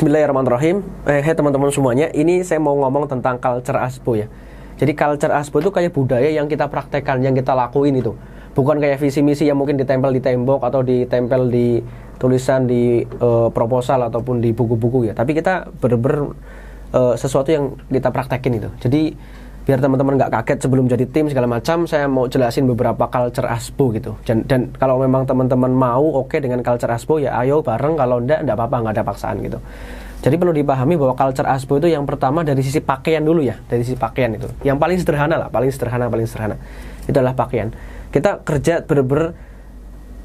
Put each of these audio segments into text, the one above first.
Bismillahirrahmanirrahim. Hai teman-teman semuanya, ini saya mau ngomong tentang culture ASBO ya. Jadi culture ASBO itu kayak budaya yang kita praktekkan, yang kita lakuin itu. Bukan kayak visi misi yang mungkin ditempel di tembok atau ditempel di tulisan di proposal ataupun di buku-buku ya. Tapi kita bener-bener sesuatu yang kita praktekin itu. Jadi biar teman-teman nggak kaget sebelum jadi tim segala macam, saya mau jelasin beberapa culture ASBO gitu. Dan kalau memang teman-teman mau oke dengan culture ASBO ya ayo bareng, kalau enggak apa-apa, nggak ada paksaan gitu. Jadi perlu dipahami bahwa culture ASBO itu yang pertama dari sisi pakaian dulu ya, dari sisi pakaian itu. Yang paling sederhana lah, paling sederhana. Itu adalah pakaian. Kita kerja bener-bener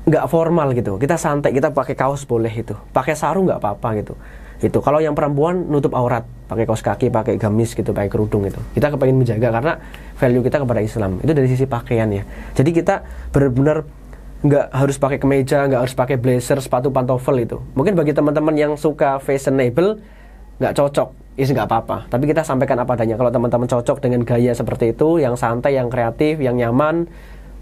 nggak formal gitu. Kita santai, kita pakai kaos boleh itu, pakai sarung nggak apa-apa gitu. Itu kalau yang perempuan nutup aurat, pakai kaos kaki, pakai gamis gitu, pakai kerudung itu. Kita kepengen menjaga karena value kita kepada Islam. Itu dari sisi pakaian ya. Jadi kita benar-benar nggak harus pakai kemeja, nggak harus pakai blazer, sepatu pantofel itu. Mungkin bagi teman-teman yang suka fashionable nggak cocok, nggak apa-apa. Tapi kita sampaikan apa adanya. Kalau teman-teman cocok dengan gaya seperti itu, yang santai, yang kreatif, yang nyaman,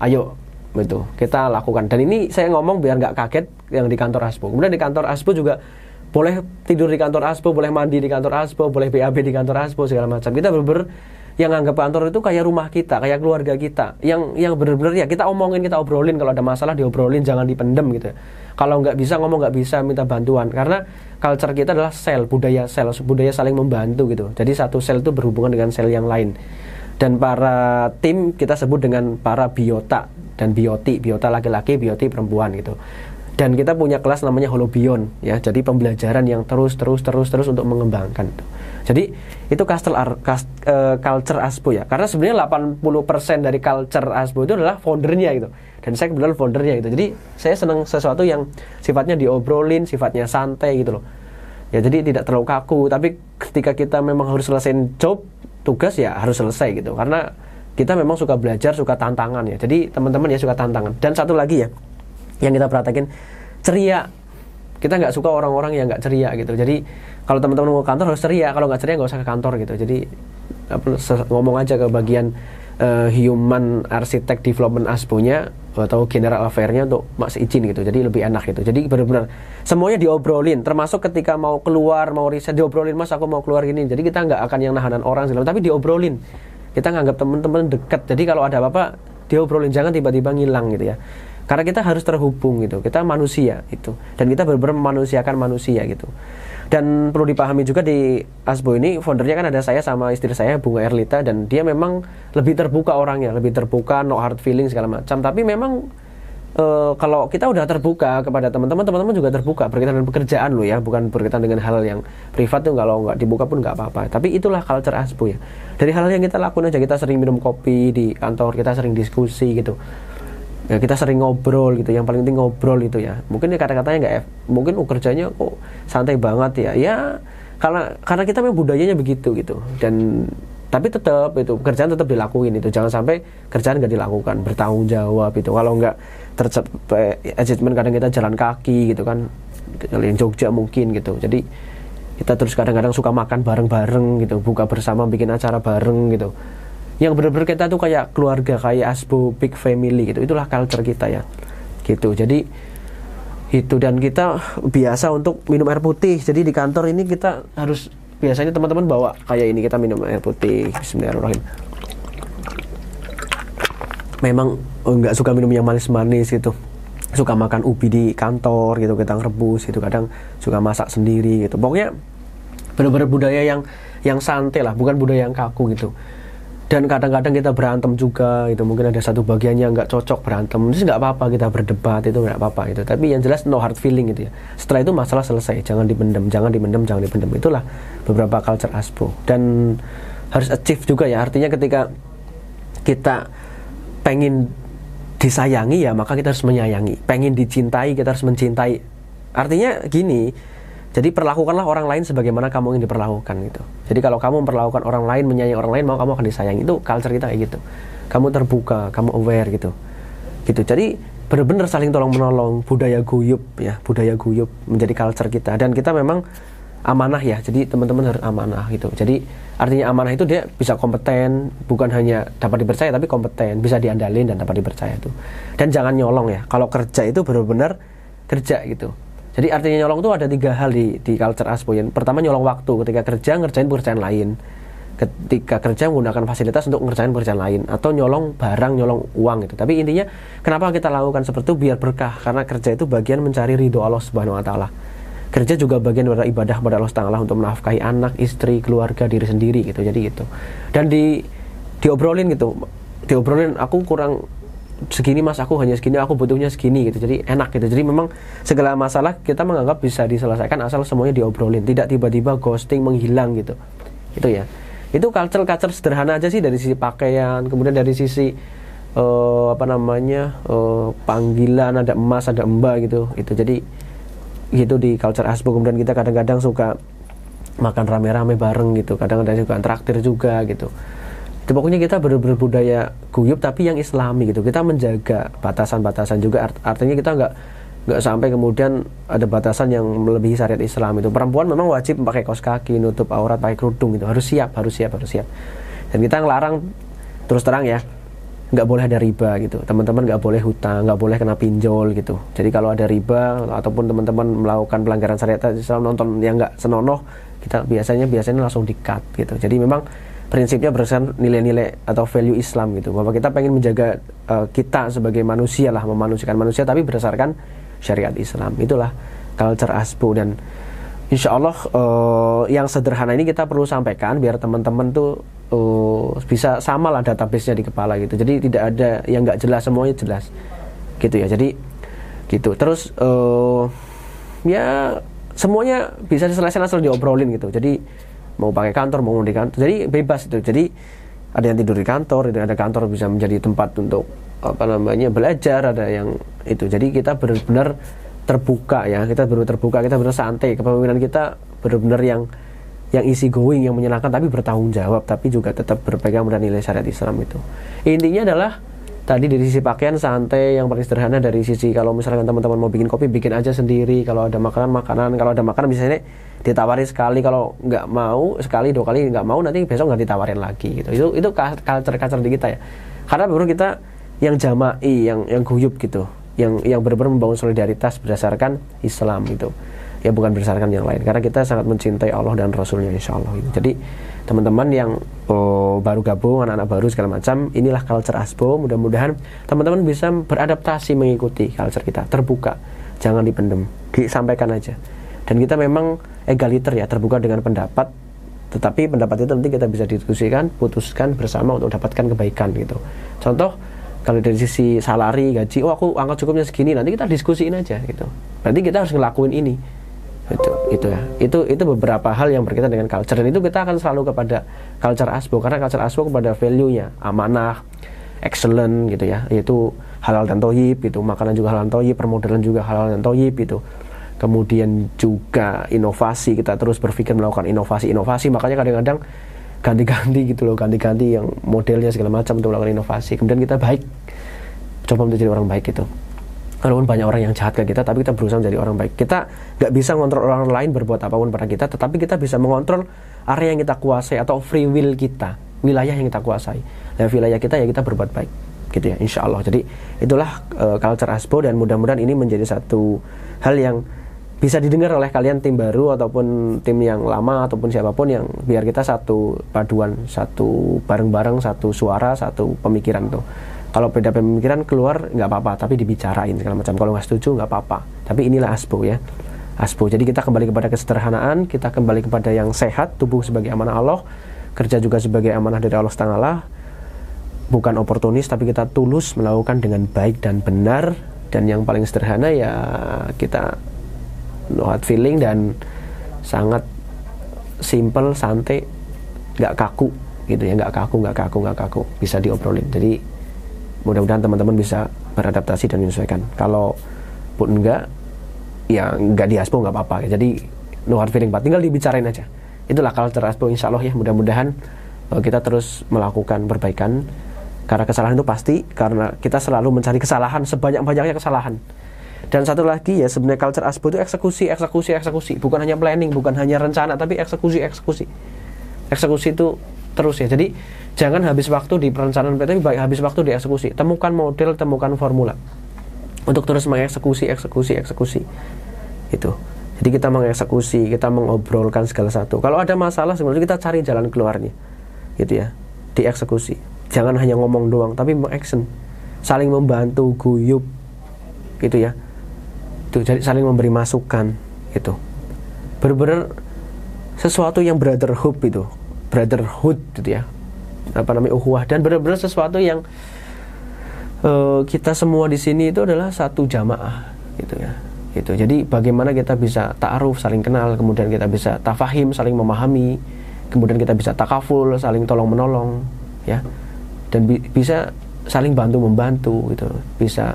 ayo gitu kita lakukan. Dan ini saya ngomong biar nggak kaget yang di kantor ASBO. Kemudian di kantor ASBO juga boleh tidur di kantor ASBO, boleh mandi di kantor ASBO, boleh BAB di kantor ASBO segala macam. Kita bener-bener yang anggap kantor itu kayak rumah kita, kayak keluarga kita. Yang bener-bener ya kita omongin, kita obrolin, kalau ada masalah diobrolin, jangan dipendem gitu. Kalau nggak bisa ngomong, nggak bisa minta bantuan. Karena culture kita adalah sel, budaya saling membantu gitu. Jadi satu sel itu berhubungan dengan sel yang lain. Dan para tim kita sebut dengan para biota dan bioti, biota laki-laki, bioti perempuan gitu. Dan kita punya kelas namanya holobion ya, jadi pembelajaran yang terus untuk mengembangkan. Jadi itu culture ASBO ya, karena sebenarnya 80% dari culture ASBO itu adalah foundernya gitu. Dan saya kebetulan foundernya gitu. Jadi saya senang sesuatu yang sifatnya diobrolin, sifatnya santai gitu loh. Ya jadi tidak terlalu kaku, tapi ketika kita memang harus selesaiin job, tugas ya harus selesai gitu. Karena kita memang suka belajar, suka tantangan ya. Jadi teman-teman ya suka tantangan. Dan satu lagi ya, yang kita perhatikan, ceria. Kita nggak suka orang-orang yang nggak ceria gitu. Jadi kalau teman-teman mau ke kantor harus ceria, kalau nggak ceria nggak usah ke kantor gitu. Jadi ngomong aja ke bagian human architect development ASBO-nya atau general affair-nya untuk mas izin gitu. Jadi lebih enak gitu. Jadi benar-benar semuanya diobrolin, termasuk ketika mau keluar, mau riset diobrolin, mas aku mau keluar gini. Jadi kita nggak akan yang nahanan orang segala, tapi diobrolin. Kita nganggap teman-teman dekat. Jadi kalau ada apa-apa diobrolin, jangan tiba-tiba ngilang gitu ya. Karena kita harus terhubung gitu, kita manusia itu, dan kita benar-benar memanusiakan manusia gitu. Dan perlu dipahami juga di ASBO ini foundernya kan ada saya sama istri saya Bunga Erlita, dan dia memang lebih terbuka orangnya, lebih terbuka, no hard feeling segala macam. Tapi memang kalau kita udah terbuka kepada teman-teman juga terbuka berkaitan dengan pekerjaan lo ya, bukan berkaitan dengan hal yang privat tuh kalau nggak dibuka pun nggak apa-apa. Tapi itulah culture ASBO ya. Dari hal yang kita lakukan aja, kita sering minum kopi di kantor, kita sering diskusi gitu. Ya, kita sering ngobrol gitu, yang paling penting ngobrol itu ya. Mungkin ya kata-katanya nggak, mungkin kerjanya kok santai banget ya. Ya karena kita memang budayanya begitu gitu. Dan tapi tetap itu kerjaan tetap dilakuin itu. Jangan sampai kerjaan nggak dilakukan, bertanggung jawab itu. Kalau nggak tercapai achievement, kadang kita jalan kaki gitu kan, yang Jogja mungkin gitu. Jadi kita terus kadang-kadang suka makan bareng-bareng gitu, buka bersama, bikin acara bareng gitu. Yang benar-benar kita tuh kayak keluarga, kayak ASBO big family gitu. Itulah culture kita ya gitu. Jadi itu, dan kita biasa untuk minum air putih. Jadi di kantor ini kita harus, biasanya teman-teman bawa kayak ini, kita minum air putih. Bismillahirrahmanirrahim. Memang nggak suka minum yang manis-manis gitu, suka makan ubi di kantor gitu, kita ngerebus gitu, kadang suka masak sendiri gitu. Pokoknya benar-benar budaya yang santai lah, bukan budaya yang kaku gitu. Dan kadang-kadang kita berantem juga gitu, mungkin ada satu bagiannya nggak cocok, berantem itu nggak apa-apa, kita berdebat itu nggak apa-apa itu. Tapi yang jelas no hard feeling gitu ya. Setelah itu masalah selesai, jangan dipendam. Itulah beberapa culture ASBO. Dan harus achieve juga ya, artinya ketika kita pengen disayangi ya maka kita harus menyayangi, pengen dicintai kita harus mencintai. Artinya gini, jadi perlakukanlah orang lain sebagaimana kamu ingin diperlakukan gitu. Jadi kalau kamu memperlakukan orang lain, menyayangi orang lain, maka kamu akan disayangi. Itu culture kita kayak gitu. Kamu terbuka, kamu aware gitu. Jadi benar-benar saling tolong-menolong, budaya guyup ya, budaya guyup menjadi culture kita. Dan kita memang amanah ya. Jadi teman-teman harus amanah gitu. Jadi artinya amanah itu dia bisa kompeten, bukan hanya dapat dipercaya tapi kompeten, bisa diandalin dan dapat dipercaya itu. Dan jangan nyolong ya. Kalau kerja itu benar-benar kerja gitu. Jadi artinya nyolong itu ada 3 hal di culture ASPO ya. Pertama nyolong waktu, ketika kerja ngerjain pekerjaan lain. Ketika kerja menggunakan fasilitas untuk ngerjain pekerjaan lain, atau nyolong barang, nyolong uang gitu. Tapi intinya kenapa kita lakukan seperti itu? Biar berkah, karena kerja itu bagian mencari ridho Allah Subhanahu wa taala. Kerja juga bagian dari ibadah kepada Allah Taala untuk menafkahi anak, istri, keluarga, diri sendiri gitu. Jadi gitu. Dan diobrolin gitu. Diobrolin, aku kurang segini mas, aku hanya segini, aku butuhnya segini gitu. Jadi enak gitu. Jadi memang segala masalah kita menganggap bisa diselesaikan asal semuanya diobrolin, tidak tiba-tiba ghosting, menghilang gitu. Itu ya. Itu culture sederhana aja sih, dari sisi pakaian, kemudian dari sisi panggilan, ada emas, ada mbak gitu. Itu jadi gitu di culture ASPO. Kemudian kita kadang-kadang suka makan rame-rame bareng gitu, kadang-kadang juga traktir juga gitu. Jadi pokoknya kita benar-benar budaya guyup tapi yang islami gitu. Kita menjaga batasan-batasan juga, artinya kita nggak sampai kemudian ada batasan yang melebihi syariat Islam itu. Perempuan memang wajib pakai kaos kaki, nutup aurat, pakai kerudung gitu, harus siap. Dan kita ngelarang, terus terang ya, nggak boleh ada riba gitu. Teman-teman nggak boleh hutang, nggak boleh kena pinjol gitu. Jadi kalau ada riba ataupun teman-teman melakukan pelanggaran syariat Islam, nonton yang nggak senonoh, kita biasanya langsung di-cut gitu. Jadi memang prinsipnya berdasarkan nilai-nilai atau value Islam gitu, bahwa kita pengen menjaga kita sebagai manusia lah, memanusiakan manusia tapi berdasarkan syariat Islam. Itulah culture ASPO. Dan insya Allah yang sederhana ini kita perlu sampaikan biar teman-teman tuh bisa sama lah database-nya di kepala gitu. Jadi tidak ada yang nggak jelas, semuanya jelas gitu ya. Jadi gitu. Terus ya semuanya bisa diselesaikan asal diobrolin gitu. Jadi mau pakai kantor, mau di kantor, jadi bebas itu. Jadi ada yang tidur di kantor, ada kantor bisa menjadi tempat untuk belajar, ada yang itu. Jadi kita benar-benar terbuka ya, kita benar santai. Kepemimpinan kita benar-benar yang easy going, yang menyenangkan tapi bertanggung jawab, tapi juga tetap berpegang pada nilai syariat Islam itu. Intinya adalah tadi dari sisi pakaian santai, yang paling sederhana. Dari sisi kalau misalkan teman-teman mau bikin kopi, bikin aja sendiri. Kalau ada makanan, kalau ada makanan misalnya ditawarin sekali, kalau nggak mau sekali, 2 kali nggak mau, nanti besok nggak ditawarin lagi gitu. Itu culture di kita ya. Karena baru kita yang jama'i, yang guyup gitu, yang benar-benar membangun solidaritas berdasarkan Islam gitu. Ya bukan berdasarkan yang lain, karena kita sangat mencintai Allah dan Rasulnya insya Allah gitu. Jadi teman-teman yang baru gabung, anak-anak baru segala macam, inilah culture ASPO. Mudah-mudahan teman-teman bisa beradaptasi mengikuti culture kita, terbuka, jangan dipendem, disampaikan aja. Dan kita memang egaliter ya, terbuka dengan pendapat, tetapi pendapat itu nanti kita bisa diskusikan, putuskan bersama untuk dapatkan kebaikan gitu. Contoh, kalau dari sisi salari, gaji, aku angka cukupnya segini, nanti kita diskusiin aja gitu. Berarti kita harus ngelakuin ini. Itu ya. Itu beberapa hal yang berkaitan dengan culture, dan itu kita akan selalu kepada culture ASPO, karena culture ASPO kepada value-nya amanah, excellent gitu ya, yaitu halal dan thayyib gitu. Makanan juga halal dan thayyib, permodalan juga halal dan thayyib gitu. Kemudian juga inovasi, kita terus berpikir melakukan inovasi. Makanya kadang-kadang ganti-ganti gitu loh, ganti-ganti yang modelnya segala macam untuk melakukan inovasi. Kemudian kita baik, coba menjadi orang baik gitu. Walaupun banyak orang yang jahat ke kita, tapi kita berusaha menjadi orang baik. Kita nggak bisa mengontrol orang lain berbuat apapun pada kita, tetapi kita bisa mengontrol area yang kita kuasai atau free will kita, wilayah yang kita kuasai. Dan wilayah kita ya kita berbuat baik gitu ya, insya Allah. Jadi itulah culture ASPO, dan mudah-mudahan ini menjadi satu hal yang bisa didengar oleh kalian, tim baru ataupun tim yang lama ataupun siapapun, yang biar kita satu paduan, satu bareng-bareng, satu suara, satu pemikiran tuh. Kalau beda pemikiran keluar nggak apa-apa, tapi dibicarain segala macam. Kalau nggak setuju nggak apa-apa. Tapi inilah ASPO ya, ASPO. Jadi kita kembali kepada kesederhanaan, kita kembali kepada yang sehat, tubuh sebagai amanah Allah, kerja juga sebagai amanah dari Allah Taala. Bukan oportunis, tapi kita tulus melakukan dengan baik dan benar. Dan yang paling sederhana ya kita no hard feeling dan sangat simple, santai, nggak kaku gitu ya, nggak kaku, bisa diobrolin. Jadi mudah-mudahan teman-teman bisa beradaptasi dan menyesuaikan. Kalau pun enggak, ya enggak di ASPO nggak apa-apa. Jadi no hard feeling, tinggal dibicarain aja. Itulah culture ASPO insya Allah ya. Mudah-mudahan kita terus melakukan perbaikan, karena kesalahan itu pasti, karena kita selalu mencari kesalahan, sebanyak-banyaknya kesalahan. Dan satu lagi ya, sebenarnya culture ASPO itu eksekusi. Bukan hanya planning, bukan hanya rencana, tapi eksekusi itu terus ya. Jadi jangan habis waktu di perencanaan, tapi habis waktu di eksekusi. Temukan model, temukan formula untuk terus mengeksekusi. Itu. Jadi kita mengeksekusi, kita mengobrolkan segala satu. Kalau ada masalah sebenarnya kita cari jalan keluarnya, gitu ya, dieksekusi. Jangan hanya ngomong doang, tapi mengaction, saling membantu, guyup, gitu ya. Itu jadi saling memberi masukan, itu. Bener-bener sesuatu yang brotherhood gitu ya, ukhuwah, dan benar-benar sesuatu yang kita semua di sini itu adalah satu jamaah, gitu ya. Gitu. Jadi bagaimana kita bisa ta'aruf, saling kenal, kemudian kita bisa tafahim, saling memahami, kemudian kita bisa takaful, saling tolong menolong, ya, dan bisa saling bantu membantu, gitu, bisa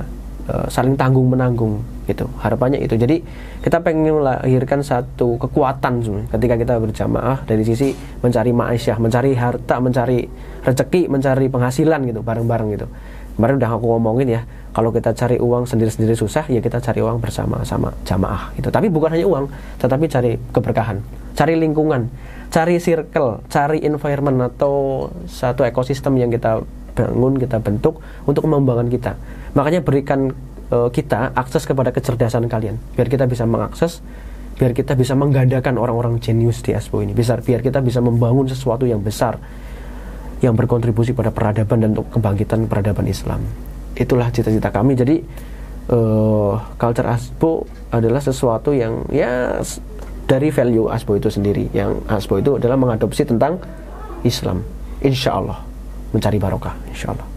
saling tanggung menanggung, gitu. Harapannya itu. Jadi kita pengen melahirkan satu kekuatan ketika kita berjamaah dari sisi mencari ma'asyah, mencari harta, mencari rezeki, mencari penghasilan, gitu, bareng-bareng gitu. Kemarin udah aku ngomongin ya, kalau kita cari uang sendiri-sendiri susah, ya kita cari uang bersama-sama jamaah gitu. Tapi bukan hanya uang, tetapi cari keberkahan, cari lingkungan, cari circle, cari environment atau satu ekosistem yang kita bangun, kita bentuk untuk mengembangkan kita. Makanya berikan kita akses kepada kecerdasan kalian, biar kita bisa mengakses, biar kita bisa menggandakan orang-orang jenius di Aspo ini, biar kita bisa membangun sesuatu yang besar, yang berkontribusi pada peradaban dan untuk kebangkitan peradaban Islam. Itulah cita-cita kami. Jadi culture Aspo adalah sesuatu yang ya dari value Aspo itu sendiri. Yang Aspo itu adalah mengadopsi tentang Islam, insya Allah, mencari barokah, insya Allah.